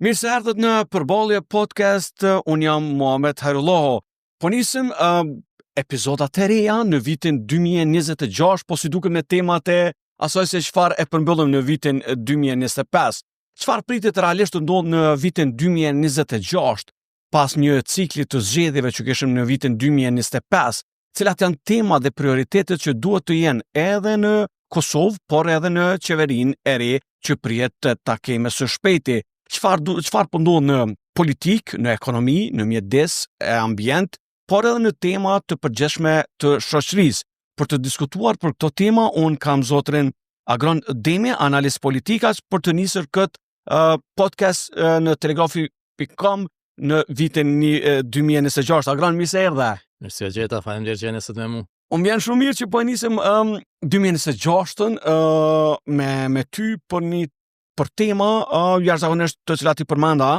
Mirë se erdhët në Përballje Podcast, unë jam Muhamet Hajrullahu. Po nisim epizodat e reja në vitin 2026, po si duket me temat e asaj se çfarë e përmbyllim në vitin 2025. Çfarë pritet realisht të ndodhë në vitin 2026, pas një cikli të zgjedhjeve që kishim në vitin 2025, cilat janë tema dhe prioritetet që duhet të jenë edhe në Kosovë, por edhe në qeverinë e re që pritet ta kemi së shpejti. Çfarë po ndodh në politik, në ekonomi, në mjedis e ambient, por edhe në tema të përgjithshme të shoqërisë. Për të diskutuar për këto tema, unë kam zotrin Agron Demi, analist politikas, për të nisur këtë podcast në telegrafi.com në vitin 2026. Agron, mirë se erdhe. Mirë se gjeta, faleminderit që jeni sot me mua. Unë vjen shumë mirë që po nisim 2026 me ty për tema jashtëzakonisht të cilat i përmenda,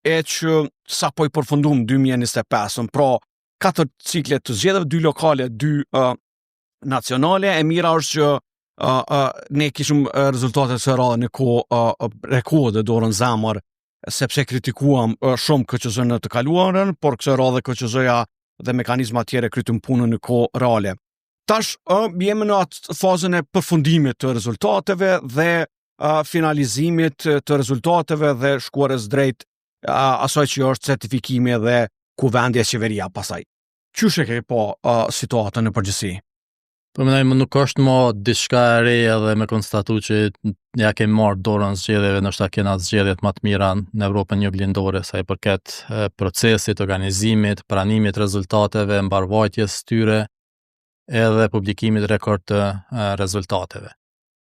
e që sa po i përfundum 2025, pra 4 cikle të zgjedhjeve, 2 lokale, 2 nacionale. E mira është që ne kishim rezultatet së radhe në rekorde dorën zamër, sepse kritikuam shumë KQZ-n në të kaluarën, por kësaj radhe KQZ-ja dhe mekanizma tjere krytën punën në kohë reale. Tash jemi në atë fazën e përfundimit të rezultateve dhe finalizimit të rezultateve dhe shkuarës drejt asaj që është certifikimi dhe kuvendja qeveria pasaj. Qysh e ke po situatën në përgjithësi? Po mendoj nuk është më diçka e re edhe me konstatu që ja kemi marrë dorën zgjedhjeve, ndoshta kena zgjedhjet më të mira në Evropën juglindore sa i përket procesit, organizimit, pranimit rezultateve, mbarvajtjes tyre edhe publikimit rekord të rezultateve.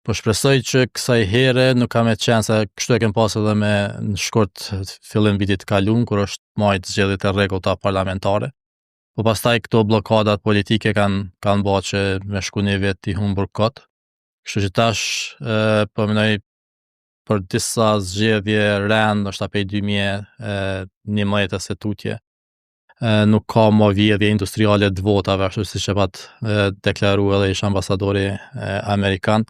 Po shpresoj që kësaj here nuk ka me qenë se kështu e kem pas edhe me në shkurt fillim vitit të kaluar kur është majt zgjedhjet e rregullta parlamentare. Po pastaj këto blokadat politike kanë bërë që me shku një vit i humbur kot. Kështu që tash po mendoj për disa zgjedhje rend, ndoshta prej 2011 se tutje. Nuk ka më vjedhje industriale të votave, ashtu siç e pat deklaruar edhe ish ambasadori amerikan.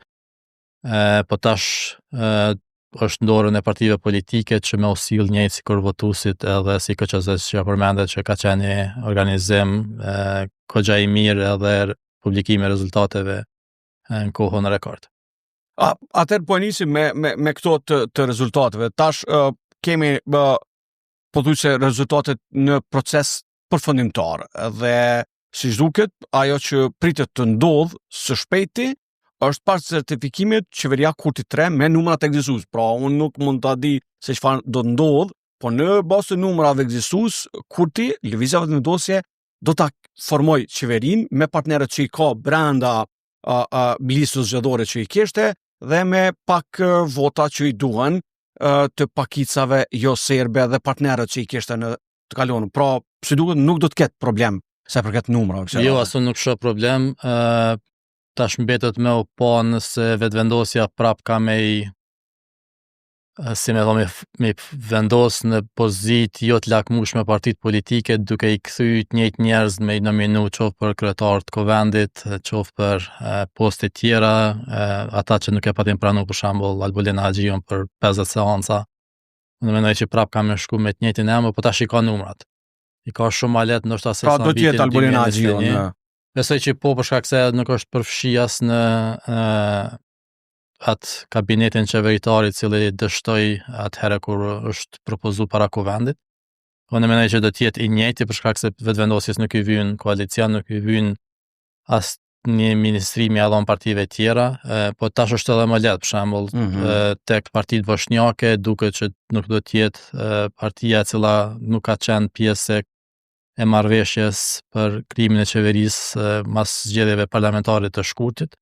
Po tash është ndorën e partive politike që me usill njëjtë si kur votuesit edhe si KQZ që përmendet që ka qenë një organizim kogja i mirë edhe publikimi e rezultateve në kohën rekord. Atëherë po nisim me këto të rezultateve. Tash kemi pothuajse rezultatet në proces përfundimtar dhe siç duket ajo që pritet të ndodh së shpejti është pas certifikimit qeveria kurti 3 me numrat ekzistues. Pra unë nuk mund ta di se çfarë do të ndodh, po në bazë të numrave ekzistues, kurti lëvizjeve të vendosje do ta formoj qeverinë me partnerët që i ka brenda listës zgjedhore që i kishte dhe me pak vota që i duhen të pakicave jo serbe dhe partnerët që i kishte në të kaluarën. Pra, si duket nuk do të ketë problem sa përket numrave. Jo, asun nuk shoh problem. Tash mbetet me u pa nëse vetëvendosja prap ka me vendos në pozitë jo të lakmueshme partitë politike duke i kthyr të njëjtë njerëz me i nominu qoftë për kryetar të kovendit, qoftë për poste tjera, ata që nuk e patin pranuar për shembull Albulina Haxhiun për 50 seanca. Unë mendoj që prap ka me shku me të njëjtin emër, po tash i ka numrat. I ka shumë ma lehtë ndoshta se sa do të jetë Albulina Haxhiun. Besoj që po për shkak se nuk është përfshijas në atë kabinetin qeveritar i cili dështoi atëherë kur është propozuar para kuvendit. Unë mendoj që do të jetë i njëjti për shkak se vetëvendosjes nuk i vyn koalicion, nuk i vyn as një ministri me allon partive tjera, po tash është edhe më lehtë për shembull tek partitë bosnjake duket që nuk do të jetë partia e cila nuk ka qenë pjesë e marrëveshjes për krijimin e qeverisë mas zgjedhjeve parlamentare të shkurtit.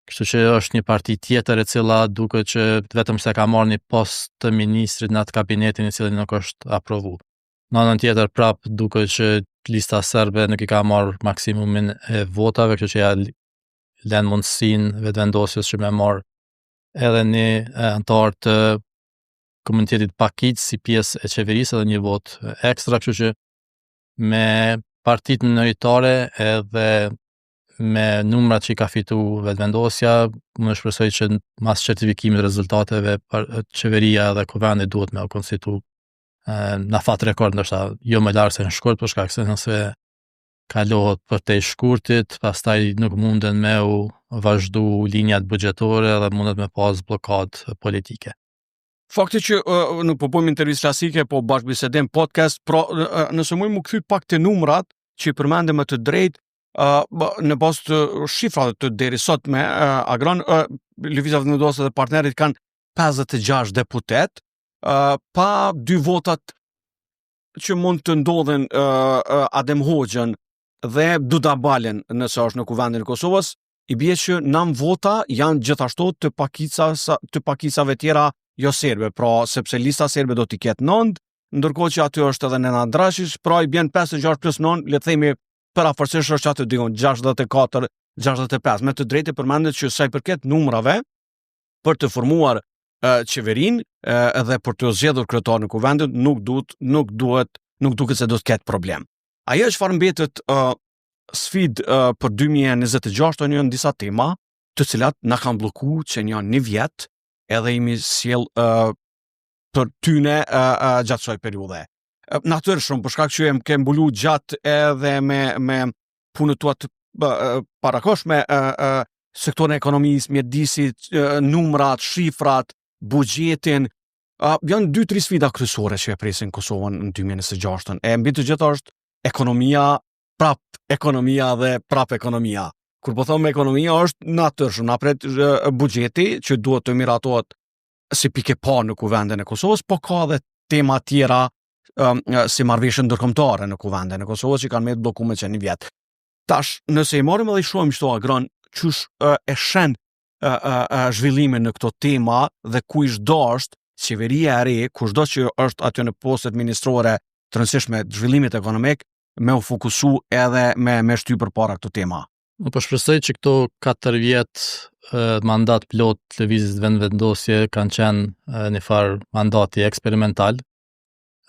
Kështu që është një parti tjetër e cila duket që vetëm se ka marrë një post të ministrit në atë kabinetin i cili nuk është aprovuar. Në anën tjetër prap duket që lista serbe nuk i ka marrë maksimumin e votave, kështu që ja lën mundësinë vetëvendosjes që me marrë edhe një antar të komunitetit pakicë si pjesë e qeverisë edhe një vot ekstra, kështu që me partitë minoritare edhe me numrat që i ka fitu vetëvendosja, më shpresoj që mas certifikimit të rezultateve qeveria dhe kuvendi duhet me u konstitu në fat rekord, ndoshta jo më larg se në shkurt, për shkak se nëse kalohet për te shkurtit, pastaj nuk munden me u vazhdu linjat buxhetore dhe mundet me pas blokadë politike. Fakti që nuk po bëjmë intervistë klasike, po bashkëbisedim podcast, pra nëse mund më kthy pak të numrat që i përmendëm më të drejtë, në bazë të shifrave të deri sot me Agron, Lëvizja Vendosë dhe partnerit kanë 56 deputet, pa 2 votat që mund të ndodhen Adem Hoxhën dhe Duda Balen nëse është në kuvendin e Kosovës, i bie që 9 vota janë gjithashtu të pakicave tjera jo serbe, pra sepse lista serbe do t'i ketë 9, ndërkohë që aty është edhe Nenad Drashish, pra i bjen 56 plus 9, le të themi për afërsisht është aty digon 64, 65. Me të drejtë përmendet që sa i përket numrave për të formuar qeverinë edhe për të zgjedhur kryetar në kuvendin nuk duket se do të ketë problem. Ajo çfarë mbetet sfidë për 2026 janë disa tema të cilat na kanë bllokuar që janë 1 vjet edhe jemi sjell për tyne gjatë kësaj periudhe. Natyrisht për shkak që kem mbulu gjatë edhe me punët tua të parakoshme sektorin e ekonomisë, mjedisit, numrat, shifrat, buxhetin, janë 2-3 sfida kryesore që e presin Kosovën në 2026. E mbi të gjitha është ekonomia dhe prap ekonomia. Kur po them ekonomia është natyrisht na pret buxheti që duhet të miratohet si pikë pa në kuvendin e Kosovës, po ka edhe tema tjera si marrëveshje ndërkombëtare në kuvendin e Kosovës që kanë me bllokuar që 1 vjet. Tash, nëse i marrim edhe i shohim çto Agron, qysh e shen zhvillimin në këto tema dhe ku ish dashur qeveria e re, kushdo që është aty në postet ministrore të rëndësishme të zhvillimit ekonomik, me u fokusu edhe me shty përpara këto tema. Po shpresoj që këto 4 vjet mandat plot të lëvizjes vendosje kanë qenë një farë mandati eksperimental,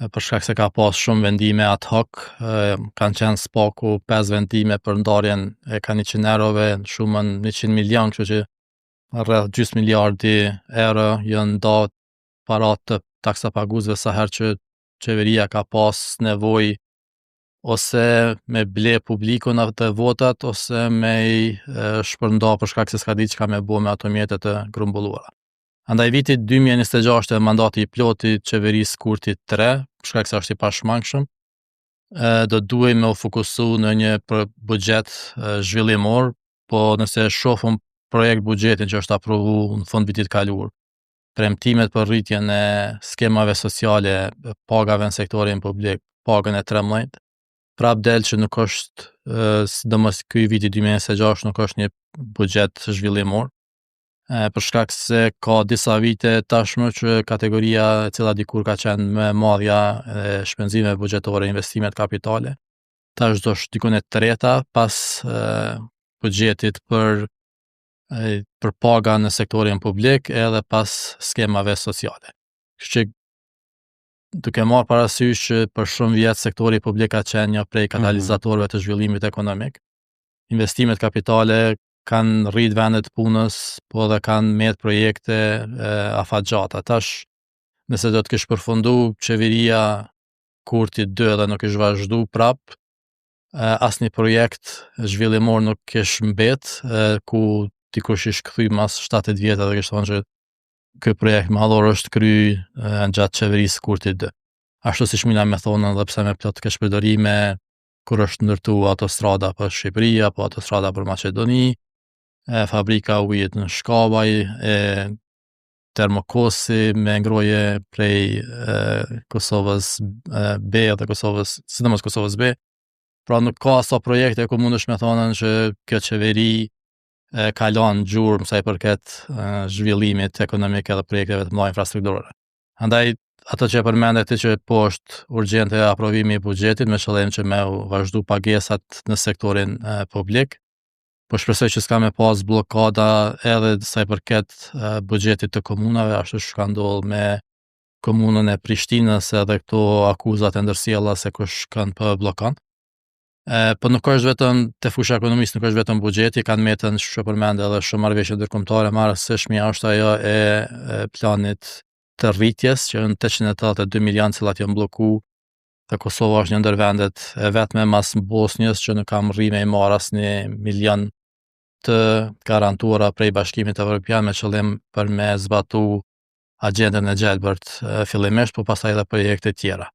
për shkak se ka pas shumë vendime ad hoc, kanë qenë spaku 5 vendime për ndarjen e kaniçinerove në shumën 100 milion, kështu që rreth gjys miliardi euro janë nda parat të taksapaguesve sa herë që qeveria ka pas nevojë ose me ble publikun atë votat ose me i shpërnda për shkak se s'ka ditë çka me bo me ato mjetet të grumbulluara. Andaj viti 2026 mandati i ploti qeverisë Kurti 3, për shkak se është i pashmangshëm, do duhej me u fokusu në një buxhet zhvillimor, po nëse shohim projekt buxhetin që është aprovu në fund vitit kaluar, premtimet për rritjen e skemave sociale, pagave në sektorin publik, pagën e 13, prap del që nuk është, sidomos ky viti 2026 nuk është një buxhet zhvillimor, për shkak se ka disa vite tashmë që kategoria e cila dikur ka qenë më e madhja e shpenzimeve buxhetore, investimet kapitale, tash do është dikun e treta pas buxhetit për paga në sektorin publik edhe pas skemave sociale. Kështu që duke marrë parasysh që për shumë vjet sektori publik ka qenë një prej katalizatorëve të zhvillimit ekonomik. Investimet kapitale kanë rrit vendet punës, po edhe kanë met projekte afatgjata. Tash, nëse do të kish përfundu qeveria Kurti 2 dhe nuk ish vazhdu prap, asnjë projekt zhvillimor nuk kish mbet, ku dikush ish kthy mas 70 vjet dhe kish thonë që ky projekt madhor është kry gjatë qeverisë Kurti 2. Ashtu siç mina me thonë edhe pse me plot kesh përdorime kur është ndërtu autostrada për Shqipëri apo autostrada për Maqedoni, fabrika ujit në Shkabaj, Termokosi me ngroje prej Kosovës B dhe sidomos Kosovës B. Pra nuk ka aso projekte ku mundesh me thonë që kjo qeveri ka lanë gjurmë sa i përket zhvillimit ekonomik edhe projekteve të mëdha infrastrukturore. Andaj ato që e përmendet ti që po është urgjente aprovimi i buxhetit me qëllim që me vazhdu pagesat në sektorin publik, po shpresoj që s'ka me pas blokada edhe sa i përket buxhetit të komunave, ashtu që ka ndodhur me komunën e Prishtinës edhe këto akuzat e ndërsjella se kush kanë për blokant. Po nuk është vetëm te fusha ekonomisë, nuk është vetëm buxheti, kanë metën që përmend edhe shumë marrëveshje ndërkombëtare. Marrësishmja është ajo e planit të rritjes që në 882 milion cilat janë blloku dhe Kosova është një ndër vendet e vetme mas Bosnjës që nuk kam rri me i marr asnjë milion të garantuara prej Bashkimit Evropian me qëllim për me zbatu agjendën e gjelbërt fillimisht, po pastaj edhe projekte tjera.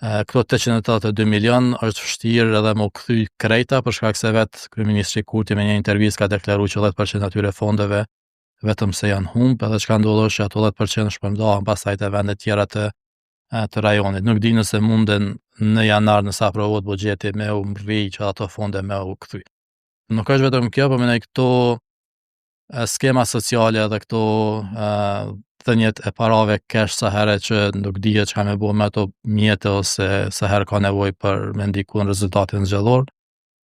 Këto 882 milion është vështirë edhe më u kthy krejta për shkak se vetë kryeministri Kurti me një intervistë ka deklaruar që 10% atyre fondeve vetëm se janë humb, edhe çka ndodh është që ato 10% shpërndahen pastaj te vende tjera të rajonit. Nuk di nëse munden në janar nëse aprovohet buxheti me u mrri që ato fonde me u kthy. Nuk është vetëm kjo, por mendoj këto skema sociale dhe këto dhënjet e parave cash sa herë që nuk dihet çka me bëu me ato mjete ose sa herë ka nevojë për me ndiku në rezultatin zgjedhor,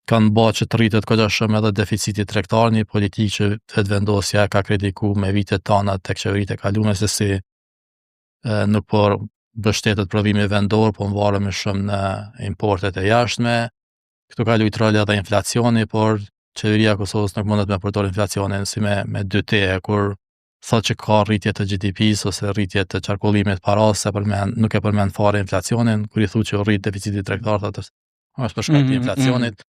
kanë bërë që të rritet goxha shumë edhe deficiti tregtar, një politikë që vetëvendosja ka kritikuar me vitet tona tek qeveritë e kaluara se si nuk po mbështetet prodhimi vendor, po mvaremi shumë në importet e jashtme. Këtu ka luajtur rol edhe inflacioni, por qeveria e Kosovës nuk mundet me përdor inflacionin si me 2T, kur thotë që ka rritje të GDP-s ose rritje të qarkullimit paras, nuk e përmend fare inflacionin, kur i thuhet që rrit deficiti tregtar, thotë është për shkak të inflacionit.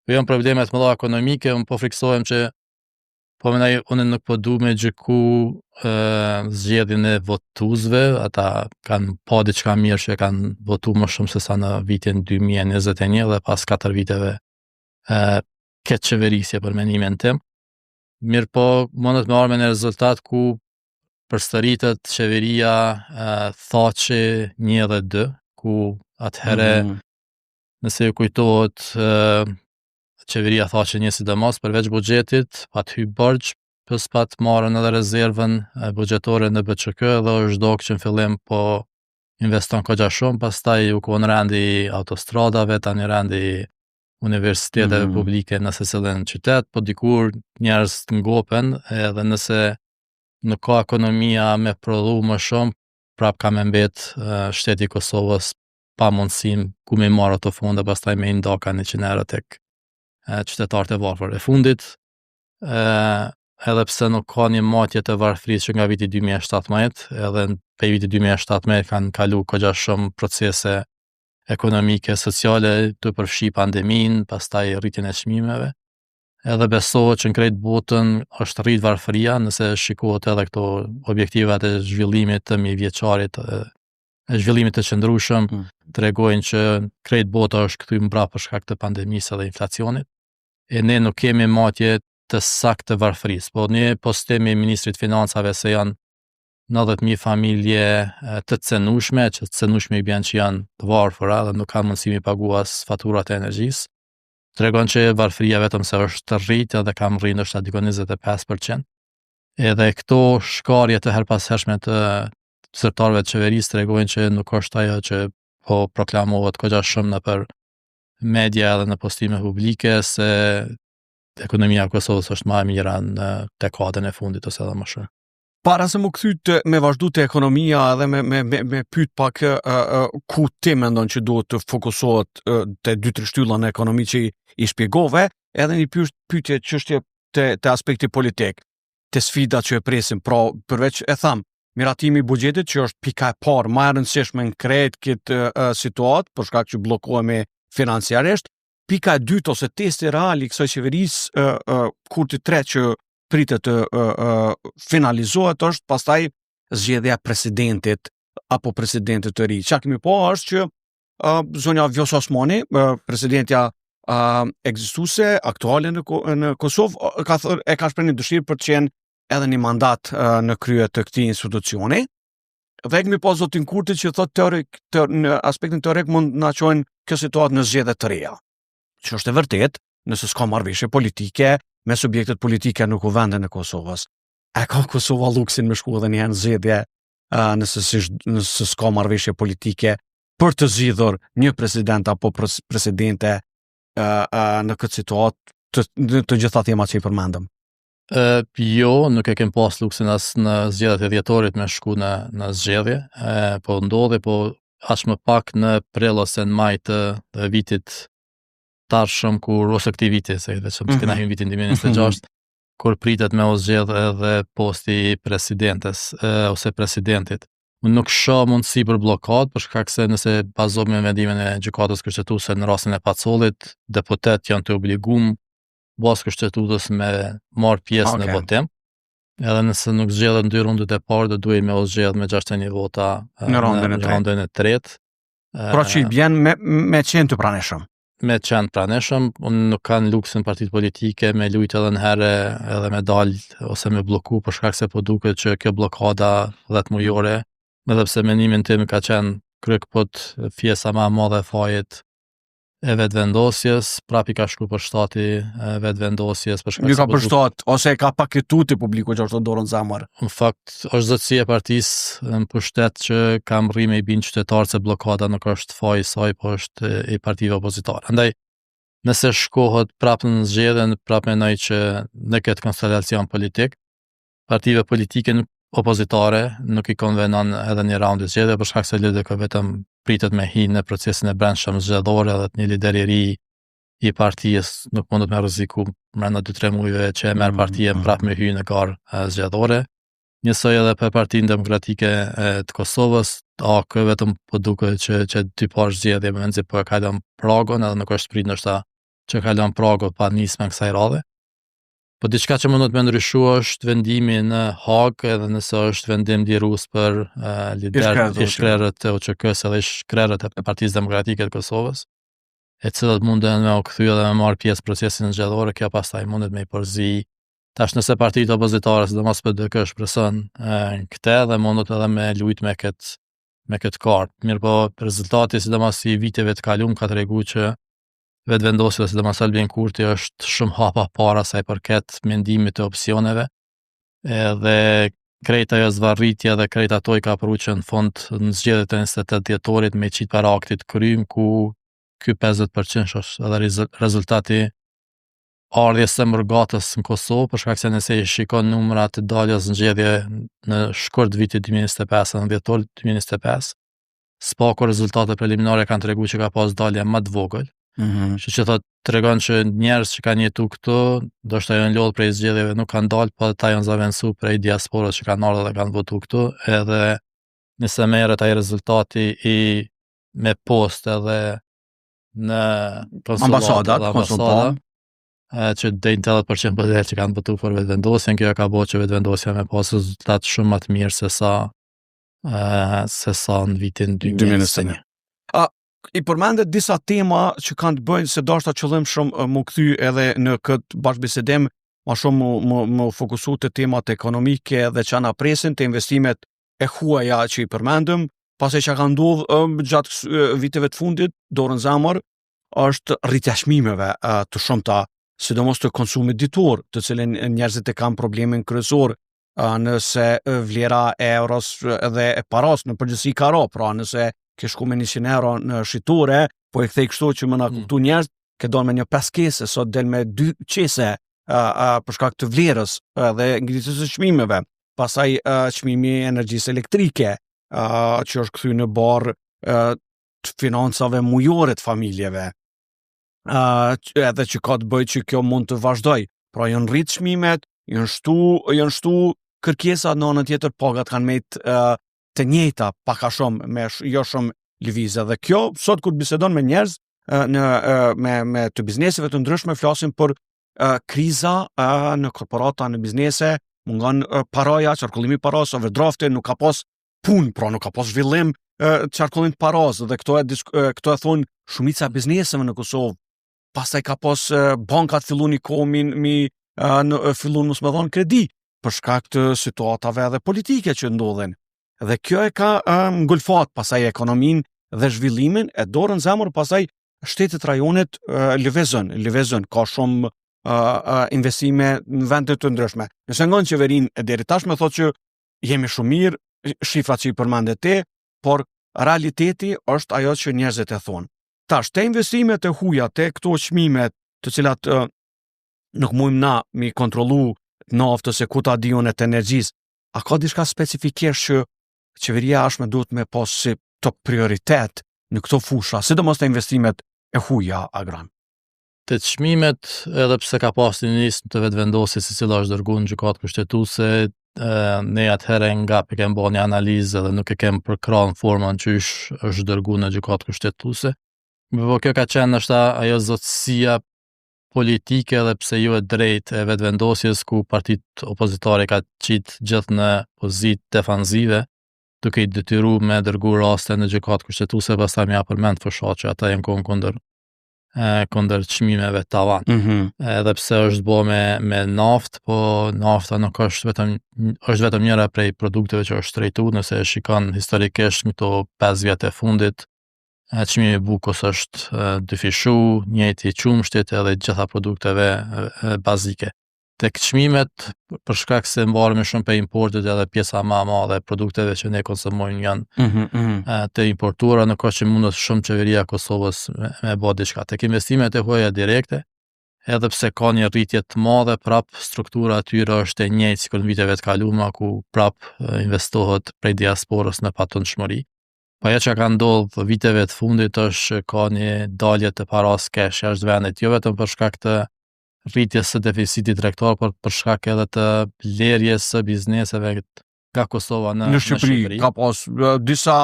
Janë problemet më dha ekonomike, unë po friksohem që po mendoj unë nuk po du me gjyku zgjedhjen e votuesve, ata kanë pa diçka mirë që kanë votu më shumë se sa në vitin 2021 dhe pas 4 viteve këtë qeverisje për mendimin tim. Mirë po, mundet me arme në rezultat ku përsëritet qeveria Thaçi 1 dhe 2, ku atëherë nëse ju kujtohet qeveria Thaçi 1 sidomos përveç buxhetit, pat hyj borxh, plus pat marrën edhe rezervën buxhetore në BÇK dhe është dok që në fillim po investon goxha shumë, pastaj u kon rendi autostradave, tani rendi universiteteve publike në secilin qytet, po dikur njerëz të ngopen edhe nëse nuk ka ekonomia me prodhu më shumë, prap ka me mbet shteti i Kosovës pa mundësim ku me marrë ato fonde, pastaj me i ndaka 100 euro tek qytetarët e varfër. E fundit, edhe pse nuk ka një matje të varfërisë që nga viti 2017, edhe pe viti 2017 kanë kalu goxha shumë procese ekonomike, sociale, të përfshi pandemin, pastaj rritjen e çmimeve. Edhe besohet që në krejt botën është rrit varfëria, nëse shikohet edhe këto objektivat e zhvillimit të mijëvjeçarit, e zhvillimit të qëndrueshëm, tregojnë që krejt bota është kthy mbrapa për shkak të pandemisë dhe inflacionit. E ne nuk kemi matje të saktë të varfërisë, po ne postimi i ministrit financave se janë 90.000 familje të cenueshme, që cenueshme i bjen që janë të varfëra dhe nuk kanë mundësi mi pagu as faturat e energjisë. Tregon që varfëria vetëm se është të rritë dhe kam rritë ndoshta dikon 25%. Edhe këto shkarje të herpashershme të zyrtarëve të qeverisë tregojnë që nuk është ajo që po proklamohet goxha shumë nëpër media edhe në postime publike se ekonomia e Kosovës është më e mira në dekadën e fundit ose edhe më shumë. Para se më kthyt me vazhdu të ekonomia edhe me pyet pak ku ti mendon që duhet të fokusohet te 2-3 shtylla në ekonomi që i shpjegove, edhe një pyetje çështje te aspekti politik, te sfidat që e presim, pra përveç e tham, miratimi i buxhetit që është pika e parë më e rëndësishme në krejt këtë situatë, për shkak që bllokohemi financiarisht, pika e dytë ose testi real i kësaj qeverisë Kurti 3 që pritet të finalizohet është pastaj zgjedhja e presidentit apo presidentit të ri. Çka kemi pa është që zonja Vjosa Osmani, presidentja ekzistuese aktuale në Kosovë, ka shprehur një dëshirë për të qenë edhe një mandat në krye të këtij institucioni. Dhe kemi pa zotin Kurti që thotë në aspektin teorik mund na çojnë kjo situatë në zgjedhje të reja. Që është e vërtet, nëse s'ka marrëveshje politike me subjektet politike në kuvendin e Kosovës. E ka Kosova luksin me shku edhe një zgjedhje nëse s'ka marrëveshje politike për të zgjidhur një president apo presidente në këtë situatë të gjitha temat që i përmendëm. Jo, nuk e kem pas luksin as në zgjedhjet e dhjetorit me shku në zgjedhje, po ndodhi, po aq më pak në prill ose në maj të vitit tarshëm kur ose këtij viti, se edhe që kena hyrë vitin 2026, kur pritet me u zgjedh edhe posti i presidentes ose presidentit. Unë nuk shoh mundësi për blokadë, për shkak se nëse bazohemi në vendimin e gjykatës kushtetuese në rastin e Pacollit, deputet janë të obliguar bazë kushtetutës me marr pjesë në votim. Edhe nëse nuk zgjedhet në 2 rundet e parë, do duhej me u zgjedh me 61 vota në rondën e tretë. Pra që i bjen me qenë të pranishëm. Me qenë pranishëm, unë nuk kanë luksin partitë politike me lujtë edhe në herë edhe me dalë ose me bloku, për shkak se po duket që kjo blokada 10 mujore, edhe pse mendimin tim ka qenë kryk fjesa më e madhe e fajit e vetëvendosjes, prapi ka shku për shtati vetëvendosjes për shkak se ka për shtat ose ka paketuar ti publiku që është dorën zamër. Në fakt është zotësia e partisë në pushtet që kam rrimë i bind qytetarë se blokada nuk është faji i saj, po është i partive opozitare. Andaj nëse shkohet prapë në zgjedhje, prapë mendoj që në këtë konstelacion politik, partive politike opozitare nuk i konvenon edhe një raund i zgjedhje, për shkak se LDK vetëm pritet me hi në procesin e brendshëm zgjedhor, edhe një lider i ri i partisë nuk mundet me rreziku brenda 2-3 muajve që e merr partia prapë me hy në garë zgjedhore. Njësoj edhe për Partinë Demokratike të Kosovës, AK vetëm po duket që dy parë zgjedhje më nxit po e kalon pragun, edhe nuk është prit ndoshta që kalon pragu pa nismë kësaj radhe. Po diçka që mundet me ndryshu është vendimi në Hagë, edhe nëse është vendim lirues për lider i shkrerët të OÇK-s edhe i shkrerët e Partisë Demokratike të Kosovës, e cilët munden me u kthy dhe me marrë pjesë procesin zgjedhor, kjo pastaj mundet me i përzi. Tash nëse partitë opozitare, sidomos PDK shpreson këtë dhe mundet edhe me lujt me këtë kartë. Mirë po rezultati sidomos i viteve të kaluar ka treguar që vetëvendosja sidomos Albin Kurti është shumë hapa para sa i përket mendimit të opsioneve, edhe krejt ajo zvarritja dhe krejt ato i ka pru që në fund në zgjedhjet e 28 dhjetorit me qitë para aktit krym, ku ky 50% është edhe rezultati ardhjes së mërgatës në Kosovë, për shkak se nëse i shikon numrat të daljes në zgjedhje në shkurt vitit 2025, në dhjetorit 2025, spako rezultate preliminare kanë treguar që ka pas dalje më të vogël. Që thot tregon që njerëz që kanë jetu këtu, ndoshta janë lodh prej zgjedhjeve, nuk kanë dalë, po ata janë zaventu prej diasporës që kanë ardhur dhe kanë votu këtu, edhe nëse merret ai rezultati me post edhe në ambasadat, që deri në 80% për që kanë votu për vetëvendosjen, kjo ka bërë që vetëvendosja me pas rezultat shumë më të mirë se sa në vitin 2021. I përmendet disa tema që kanë të bëjnë se dashta qëllimshëm më kthy edhe në këtë bashkëbisedim, më shumë më fokusu të temat ekonomike dhe që na presin të investimet e huaja që i përmendëm, pasi që ka ndodhur gjatë viteve të fundit, dorën zamër, është rritja çmimeve të shumta, sidomos të konsumit ditor, të cilin njerëzit e kanë problemin kryesor, nëse vlera e euros edhe e paras në përgjithësi ka ro, pra nëse ke shku me 100 euro në shitore, po e kthej kështu që më na kuptu njerëz, ke don me një 5 kese, sot del me 2 qese për shkak të vlerës dhe ngritjes së çmimeve. Pastaj çmimi i energjisë elektrike, që është kthy në barr të financave mujore të familjeve. Edhe që ka të bëjë që kjo mund të vazhdoj. Pra janë rrit çmimet, janë shtu kërkesa në anën tjetër, pagat kanë met të njëjta pak a shumë me jo shumë lëvizje, dhe kjo sot kur bisedon me njerëz me të bizneseve të ndryshme, flasin për kriza në korporata, në biznese, mungon paraja, qarkullimi paras, overdrafti, nuk ka pas punë, pra nuk ka pas zhvillim qarkullim paras, dhe këto e thonë shumica e bizneseve në Kosovë. Pastaj ka pas bankat fillun i komin fillun mos me dhon kredi për shkak të situatave dhe politike që ndodhen. Dhe kjo e ka ngulfat pasaj ekonomin dhe zhvillimin e dorën zemër, pasaj shtetet rajonit lëvizën, ka shumë investime në vendet të ndryshme. Nëse ngon qeverin e deri tash me thot që jemi shumë mirë, shifrat që i përmendet te, por realiteti është ajo që njerëzit e thonë. Tash, te investimet e huja, te këto çmimet të cilat nuk mujmë na mi kontrollu naftës e ku ta diun e të energjisë, a ka diçka specifikisht që qeveria ashme duhet me pas si top prioritet në këto fusha, sidomos të investimet e huja agran? Të çmimet, edhe pse ka pas një nismë të vetëvendosjes se cila është dërguar në gjykatë kushtetuese, ne atëherë nga e kem bërë një analizë dhe nuk e kem përkrahur në formën që është dërguar në gjykatë kushtetuese. Po kjo ka qenë ndoshta ajo zotësia politike edhe pse jo e drejtë e vetëvendosjes ku partitë opozitare ka qitë gjithë në pozitë defanzive, duke i detyruar me dërgu raste në gjykatë kushtetuese, pastaj më përmend fshat që ata janë kundër çmimeve tavan. Edhe pse është bërë me naftë, po nafta nuk është vetëm njëra prej produkteve që është trajtuar, nëse e shikon historikisht këto 5 vjet e fundit, çmimi i bukës është dyfishu, njëjti qumshtit edhe gjitha produkteve bazike. Tek çmimet, për shkak se mbaremi shumë pe importet edhe pjesa më e madhe e produkteve që ne konsumojmë janë të importuara, nuk ka që mundet shumë qeveria e Kosovës me bë diçka. Tek investimet e huaja direkte, edhe pse ka një rritje të madhe, prap struktura atyre është e njëjtë sikur në viteve të kaluara ku prap investohet prej diasporës në patundshmëri. Po ajo që ka ndodhur viteve të fundit është ka një dalje të paras kesh jashtë vendit, jo vetëm për shkak të rritjes së deficitit tregtar, por për shkak edhe të blerjes së bizneseve nga Kosova në Shqipëri. Ka pas disa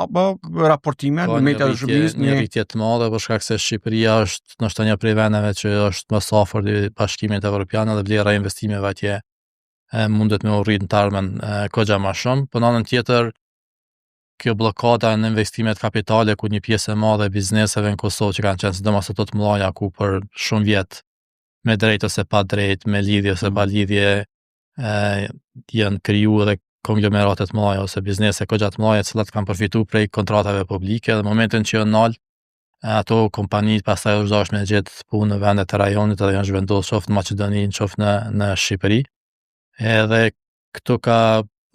raportime në media të Shqipërisë, një rritje të madhe për shkak se Shqipëria është ndoshta një prej vendeve që është më së afërt i Bashkimit Evropian dhe vlera e investimeve atje mundet me u rrit në të ardhmen kogja më shumë. Po në anën tjetër, kjo bllokada në investimet kapitale ku një pjesë e madhe e bizneseve në Kosovë që kanë qenë sidomos ato të mëdha ku për shumë vjet me drejt ose pa drejt, me lidhje ose pa lidhje, janë krijuar edhe konglomerate të mëdha ose biznese kogja të mëdha, të cilat kanë përfituar prej kontratave publike, dhe në momentin që janë nal, ato kompani pastaj është dashur me gjetë punë në vendet e rajonit edhe janë zhvendosur qoftë në Maqedoni, qoftë në Shqipëri. Edhe këto ka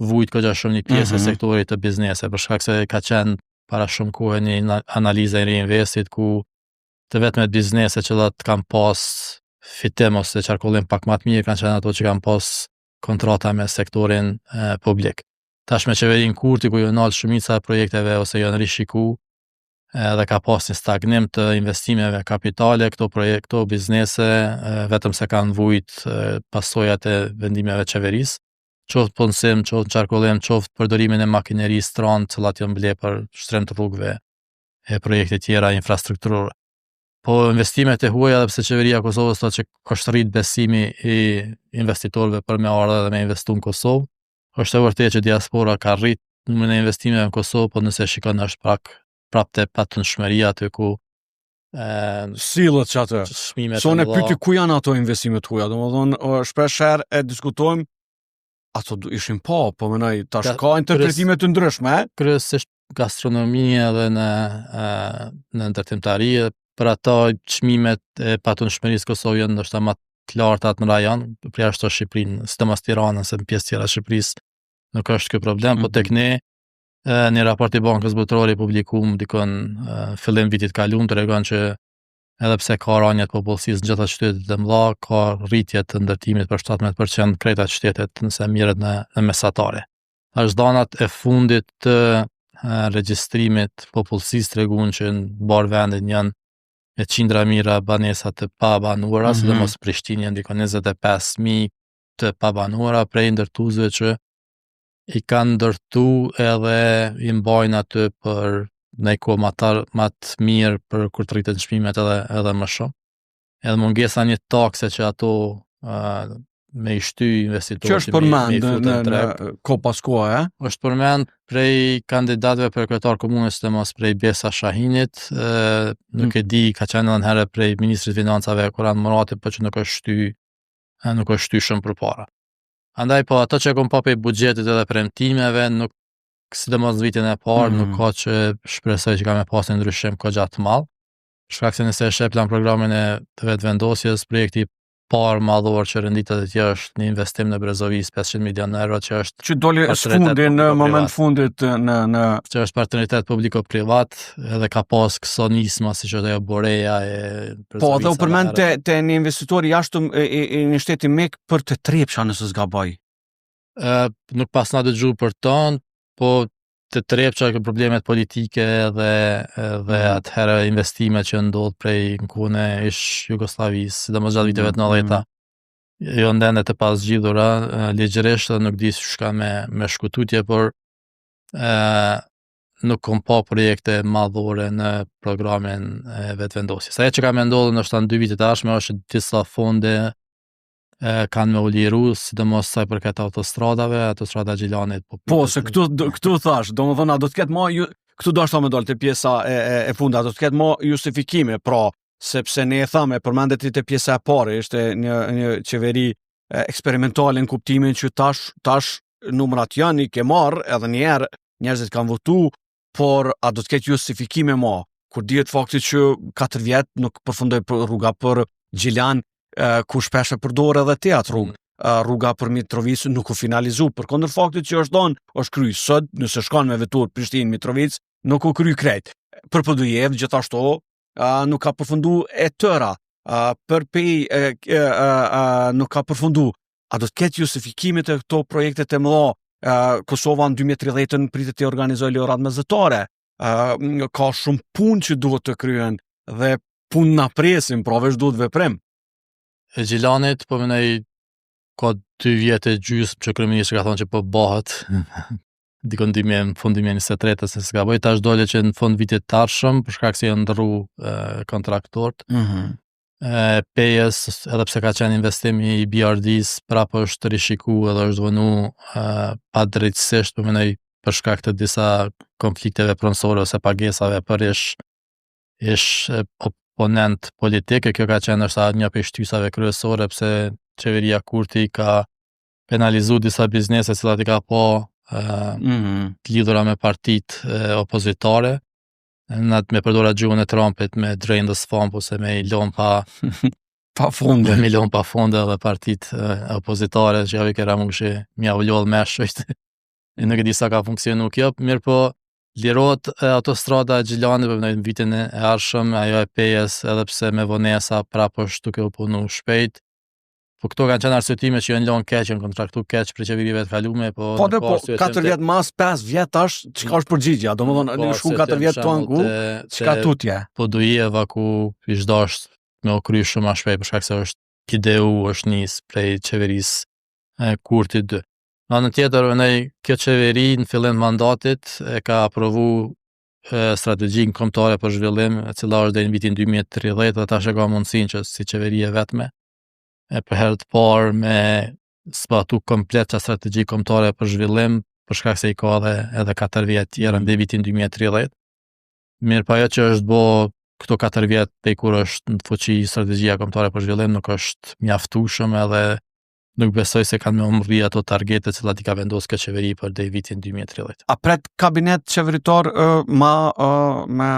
vujt kogja shumë një pjesë e sektorit të biznese, për shkak se ka qenë para shumë kohë një analizë e Reinvestit ku të vetmet biznese që kanë pas fitim ose qarkullim pak më të mirë kanë qenë ato që kanë pas kontrata me sektorin publik. Tash me qeverinë Kurti ku janë nal shumica e projekteve ose janë rishiku dhe ka pas një stagnim të investimeve kapitale, këto biznese vetëm se kanë vujt pasojat e vendimeve të qeverisë, qoftë punësim, qoftë qarkullim, qoftë përdorimin e makinerisë stranë, të cilat janë ble për shtrim të rrugëve e projekte tjera infrastrukturore. Po investimet e huaja, edhe pse qeveria e Kosovës thotë që është rrit besimi i investitorëve për me ardhe dhe me investu në Kosovë, është e vërtetë që diaspora ka rrit numrin e investimeve në Kosovë, po nëse shikon është prap te patundshmëria aty ku sillet çatë. Sonë pyeti ku janë ato investimet huaja, domethënë shpesh herë e diskutojmë ato ishin po mendoj tash ka interpretime të ndryshme, kryesisht gastronomia edhe në ndërtimtari. Për ata çmimet e patundshmërisë Kosovë janë ndoshta më të larta në rajon, për jashtë Shqipërinë, sidomos Tiranës se në pjesë tjera të Shqipërisë nuk është ky problem, po tek ne një raport i Bankës Botërore i publikuar dikon fillim vitit kaluar tregon që edhe pse ka rënje të popullsisë në gjitha qytetet e mëdha, ka rritje të ndërtimit për 17% krejta qytetet nëse mirët në mesatare. Është danat e fundit të regjistrimit popullsisë treguan që në bar vendin janë me qindra mira banesa të pabanuara, sidomos Prishtinë janë dikon 25.000 të pabanuara prej ndërtuesve që i kanë ndërtu edhe i mbajnë aty për në kohë më të mirë për kur të rriten çmimet edhe më shumë. Edhe mungesa një takse që ato me i shty investitorët. Që është përmend në kohë pas kohe, është përmend prej kandidatëve për kryetar komunës, sidomos prej Besa Shahinit, nuk e di, ka qenë edhe herë prej ministrit financave Kurran Murati, por që nuk është shty shumë përpara. Andaj po ato që kom pa pe buxhetit edhe premtimeve, nuk sidomos në vitin e parë nuk ka që shpresoj që ka me pas një ndryshim kogja të madh. Shkak se nëse e sheh plan programin e të vetvendosjes, projekti parë madhor që renditet atje është një investim në Brezovis 500 milion euro që është që doli sfundi në moment fundit në që është partneritet publiko-privat, edhe ka pas këso nisma siç është ajo Boreja e Brezovis. Po, dhe u përmend te një investitor i jashtëm i një shteti mek për të Trepça nëse s'gaboj. Nuk pas na dëgju për ton, po të trepqa problemet politike dhe atëherë investimet që ndodh prej në kohën e ish Jugosllavisë, sidomos gjatë viteve të 90-ta, jo ndene të pasgjidhura ligjërisht dhe nuk di shka me shkututje, por nuk kom pa projekte madhore në programin e vetëvendosjes. Ajo që ka me ndodhur ndoshta në 2 vitet e ardhshme është disa fonde kanë me u liru, sidomos sa i përket autostradave, autostrada Gjilanit. Po, se këtu thash, domethënë do të ketë më këtu do ashtu më dal te pjesa e fundit, do të ketë më justifikime, pra, sepse ne e thamë, përmendet te pjesa e parë, ishte një qeveri eksperimentale në kuptimin që tash numrat janë i ke marrë, edhe një herë njerëzit kanë votu, por a do të ketë justifikime më, kur dihet fakti që 4 vjet nuk përfundoi rruga për Gjilan, ku shpesh e përdor edhe te atë rrugë. Rruga për Mitrovic nuk u finalizu, përkundër faktit që është kry sot, nëse shkon me vetur Prishtinë-Mitrovic, nuk u kry krejt. Për Podujevë gjithashtu nuk ka përfundu e tëra, për nuk ka përfundu. A do të ketë justifikime të këto projektet e mëdha? Kosova në 2030 pritet të organizojë lojërat mesdhetare. Ka shumë punë që duhet të kryen dhe punë na presim, pra veç duhet veprim. E Gjilanit, po mendoj ka 2 vjet e gjysmë që kryeministri ka thonë që po bëhet. Dikon fund 2023, se s'ka bëj, tash dole që në fund vitit të ardhshëm, për shkak se janë ndrru kontraktorët. Pejes, edhe pse ka qenë investimi i BRD-s, prapë është rishiku edhe është vënu pa drejtësisht, po mendoj për shkak të disa konflikteve pronësore ose pagesave për ish oponent politik, e kjo ka qenë është një prej shtysave kryesore pse qeveria Kurti ka penalizu disa biznese cilat i ka po të lidhura me partit opozitare, me përdora gjuhën e Trumpit me drain the swamp ose me i lon pa fonde. Me lon pa fonde dhe partit opozitare që javi kera mushi mja u lodh meshojt. Nuk e di sa ka funksionu kjo, mirë po lirohet autostrada Gjilanit në vitin e ardhshëm, ajo e Pejes, edhe pse me vonesa prapë është duke u punu shpejt. Po këto kanë qenë arsyetime që janë lënë keq, janë kontraktu keq për qeverive të kalume, po 4 vjet mas 5 vjet tash çka është përgjigjja, domethënë ne shku 4 vjet tu anku, çka tutje. Podujeva ku ish dash me u kry shumë më shpejt për shkak se është ideu është nis prej qeverisë Kurti 2. Në anën tjetër, kjo qeveri në fillim mandatit e ka aprovu strategjinë kombëtare për zhvillim, e cila është deri në vitin 2030 dhe tash e ka mundësinë që si qeveri e vetme për herë të parë me zbatu komplet që strategji kombëtare për zhvillim, për shkak se i ka edhe 4 vjet tjera në vitin 2030. Mirë pa ajo që është bo këto 4 vjet pe kur është në fuqi strategjia kombëtare për zhvillim nuk është mjaftueshëm edhe nuk besoj se kanë me umrri ato targete cilat i ka vendosur kjo qeveri për deri vitin 2030. A pret kabinet qeveritar me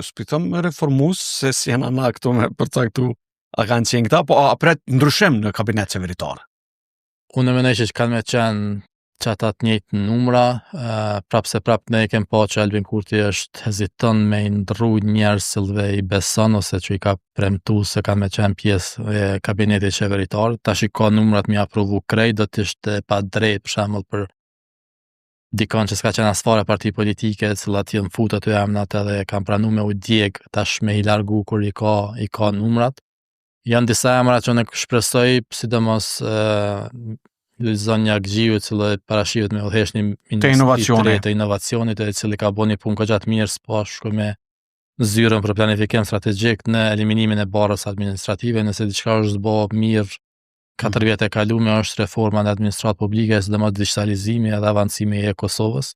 shpitom reformues se si janë ana këto me përcaktu a kanë qenë këta, po a pret ndryshim në kabinet qeveritar? Unë mendoj që kanë me qenë qata të njëjtë numra, prapë ne kem pa që Albin Kurti është heziton me i ndrru njerëz cilëve i beson ose që i ka premtu se kanë me qenë pjesë e kabinetit qeveritar. Tash i ka numrat me aprovu krejt, do të ishte pa drejt për shembull për dikon që s'ka qenë as fare parti politike, cilat janë futur aty emnat edhe kanë pranuar me u djeg tash me i largu kur i ka numrat. Janë disa emra që ne shpresoj, sidomos Zonja Gjiu, e cila parashihet me udhëhesh një ministri të inovacionit, e cili ka bënë një punë kaq të mirë spa shkoj me zyrën për planifikim strategjik në eliminimin e barrës administrative, nëse diçka është bë mirë 4 vjet e kaluar është reforma në administratë publike, sidomos digitalizimi edhe avancimi i Kosovës.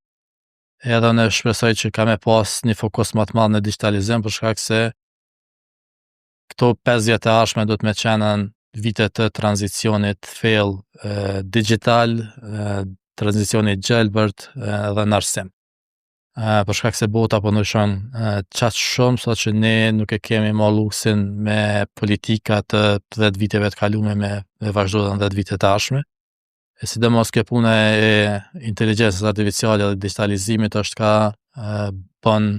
Edhe ne shpresoj që ka me pas një fokus më të madh në digitalizim për shkak se këto 5 vjet e ardhshme do të më qenë vite të tranzicionit thellë digital, tranzicionit gjelbërt dhe në arsim. Për shkak se bota po ndryshon qaq shumë, sa që ne nuk e kemi më luksin me politika të 10 viteve të kalume me vazhdo dhe në 10 vite të ardhshme. Sidomos kjo puna e inteligjencës artificiale dhe digitalizimit është ka bën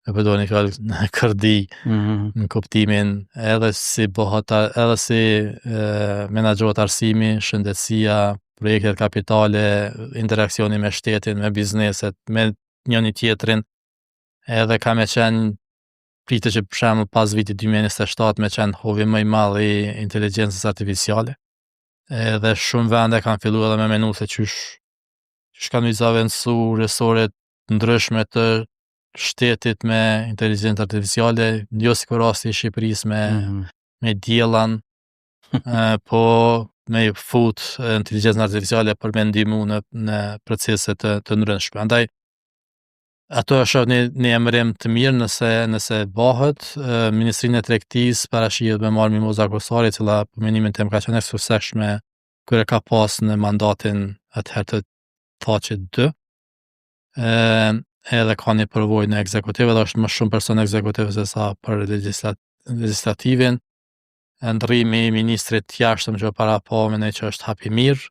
e përdojnë një kërdi në kuptimin edhe si menaxhohet arsimi, shëndetësia, projektet kapitale, interaksioni me shtetin, me bizneset, me njëri tjetrin, edhe ka me qenë pritë që për shembull pas vitit 2027 me qenë hovi më i madh i inteligjencës artificiale. Edhe shumë vende kanë filluar edhe me menu se qysh kanë vizavendësu resore të ndryshme të shtetit me inteligjencë artificiale, jo si kur rasti i Shqipërisë me diellan, po me fut inteligjencën artificiale për me ndihmu në procese të ndryshme. Andaj ato është një emërim të mirë nëse bëhet. Ministrinë e Tregtisë parashihet me marrë Mimoza Kosari, e cila për menimin tim ka qenë e suksesshme kur e ka pas në mandatin atëherë të Thaçit 2. Edhe ka një përvojë në ekzekutivë, dhe është më shumë person ekzekutivë se sa për legislativin. Ndrrimi i ministrit jashtëm që para po mendoj që është hap i mirë.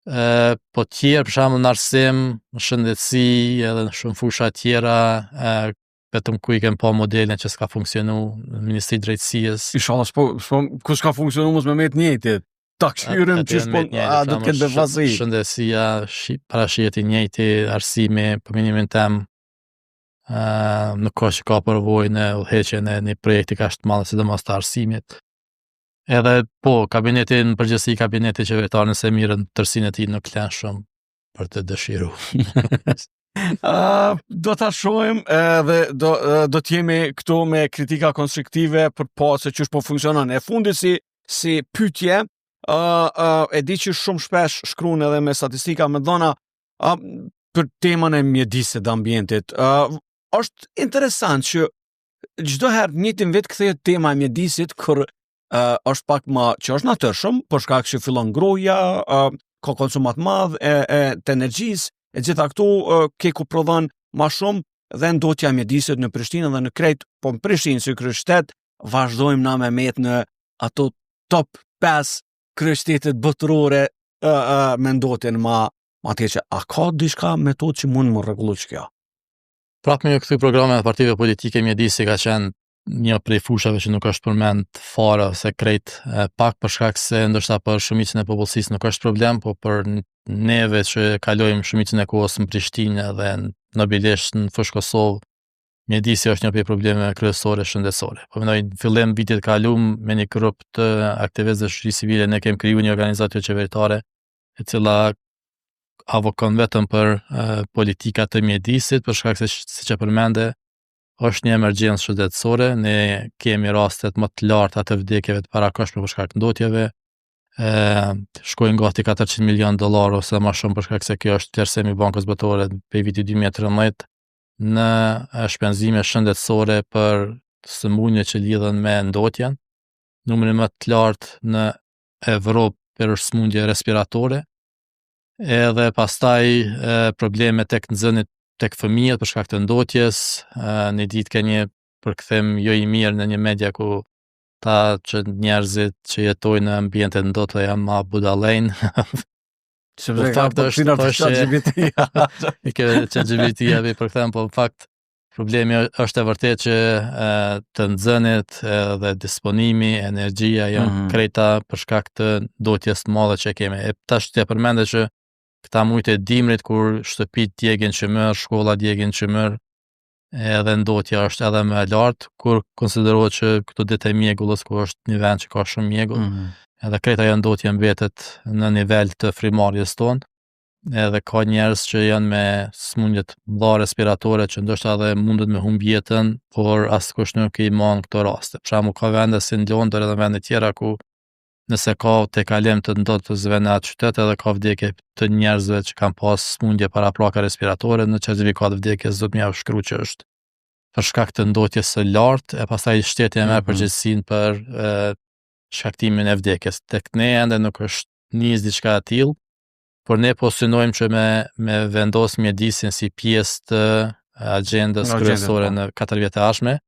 Po tjerë, për shembull në arsim, në shëndetësi edhe në shumë fusha tjera, vetëm ku i kem pa modelin që s'ka funksionu në Ministri i Drejtësisë. Inshallah, kush ka funksionu mos me të njëjtit. Ta këshyrim që do të ketë befazi. Shëndetësia parashihet i njëjti, arsimi, për menimin tim, nuk që ka përvojë në udhëheqjen e një projekti kaq të madh, sidomos të arsimit. Edhe po, kabineti në përgjithësi, kabineti qeveritar nëse mirën tërsinë e tij nuk lën shumë për të dëshiruar. Do ta shohim edhe do të jemi këtu me kritika konstruktive për pa se ç'është po funksionon. E fundi si pyetje, e di që shumë shpesh shkruan edhe me statistika me dhëna për temën e mjedisit dhe ambientit. Është interesant që çdo herë në njëjtin vit kthehet tema e mjedisit kur është pak më që është natyrshëm, për shkak që fillon ngrohja, ka konsumat madh të energjisë, e gjitha këtu ke ku prodhon më shumë dhe ndotja e mjedisit në Prishtinë dhe në krejt, po në Prishtinë si kryeqytet vazhdojmë na me met në ato top 5 kryeqytetet botërore me ndotjen më atje që a ka diçka metodë që mund më rregullu kjo? Prapë me këto programe të partive politike mjedisi ka qenë një prej fushave që nuk është përmend fare ose krejt pak për shkak se ndoshta për shumicën e popullsisë nuk është problem, po për neve që kalojmë shumicën e kohës në Prishtinë dhe nobilisht në fushë Kosovë, mjedisi është një prej problemeve kryesore shëndetësore. Po mendoj në fillim vitit kalum me një grup të aktivistëve shoqërisë civile ne kemi krijuar një organizatë qeveritare e cila avokon vetëm për politika të mjedisit, për shkak se siç e përmende është një emergjencë shëndetësore, ne kemi rastet më të larta të vdekjeve të parakohshme për shkak të ndotjeve, shkojnë gati $400 milion ose më shumë për shkak se kjo është vlerësimi i Bankës Botërore për vitin 2013 në shpenzime shëndetësore për sëmundjet që lidhen me ndotjen, numri më të lartë në Evropë për sëmundje respiratore, edhe pastaj probleme tek nxënit tek fëmijët për shkak të ndotjes. Një ditë ka një përkthim jo i mirë në një media ku ta që njerëzit që jetojnë në ambiente ndotë janë ma budallën. Sepse fakt është LGBT-ja përkthim, po në fakt problemi është e vërtetë që të nxënit dhe disponimi, energjia janë krejta për shkak të ndotjes të madhe që kemi. E tash t'ja përmende që këta mujt e dimrit kur shtëpit djegin qëmër, shkolla djegin qëmër, edhe ndotja është edhe më e lartë, kur konsiderohet që këto ditë e mjegullës, ku është një vend që ka shumë mjegull, edhe krejta janë ndotja mbetet në nivel të frimarjes tonë, edhe ka njerëz që janë me sëmundjet mëdha respiratore që ndoshta edhe mundet me humb jetën, por askush nuk i mon këto raste. Për shembull ka vende si në Londër edhe vende tjera ku nëse ka te kalim të ndotësve në atë qytet edhe ka vdekje të njerëzve që kanë pas sëmundje parapraka respiratore, në certifikat vdekjes do të mja shkru që është për shkak të ndotjes së lartë, e pastaj shteti e merr përgjegjësinë për shkaktimin e vdekjes. Tek ne ende nuk është nis diçka e tillë, por ne po synojmë që me vendos mjedisin si pjesë të agjendës kryesore në 4 vjet e ardhshme,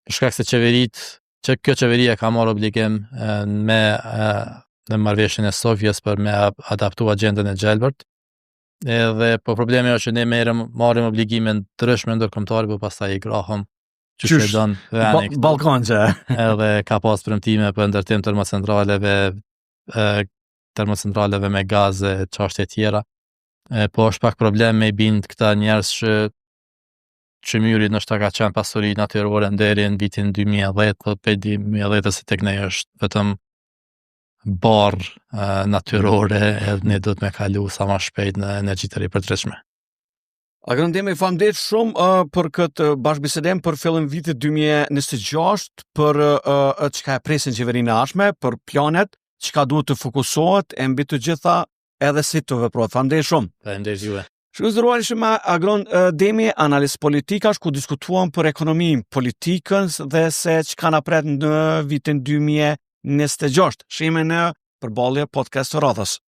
për shkak se që kjo qeveria ka marrë obligim në marrëveshjen e Sofjes për me adaptu agjendën e Gjelbert. Edhe po problemi është që ne marrim obligime ndryshme ndërkombëtare, por pastaj i grahëm që don veni Ballkanxhe. Edhe ka pas premtime për ndërtim termocentraleve termocentraleve me gaze, çështje tjera. Po është pak problem me i bind këta njerëz që myri nështë ka qenë pasuri natyrore deri në vitin 2010, po pe 2010 se tek ne është vetëm barë natyrore edhe ne do të me kalu sa ma shpejt në energji të ripërtërshme. Agrandemi, faleminderit shumë për këtë bashkëbisedim për fillim vitit 2026, për çka e presin qeverinë e ardhshme, për planet, çka duhet të fokusohet e mbi të gjitha edhe si të veprohet. Faleminderit shumë. Faleminderit juve. Shkëndëruar ishim me Agrandemi, analist politikash, ku diskutuam për ekonominë, politikën dhe se çka na pret në vitin 2026. Shihemi në përballje podcast të radhës.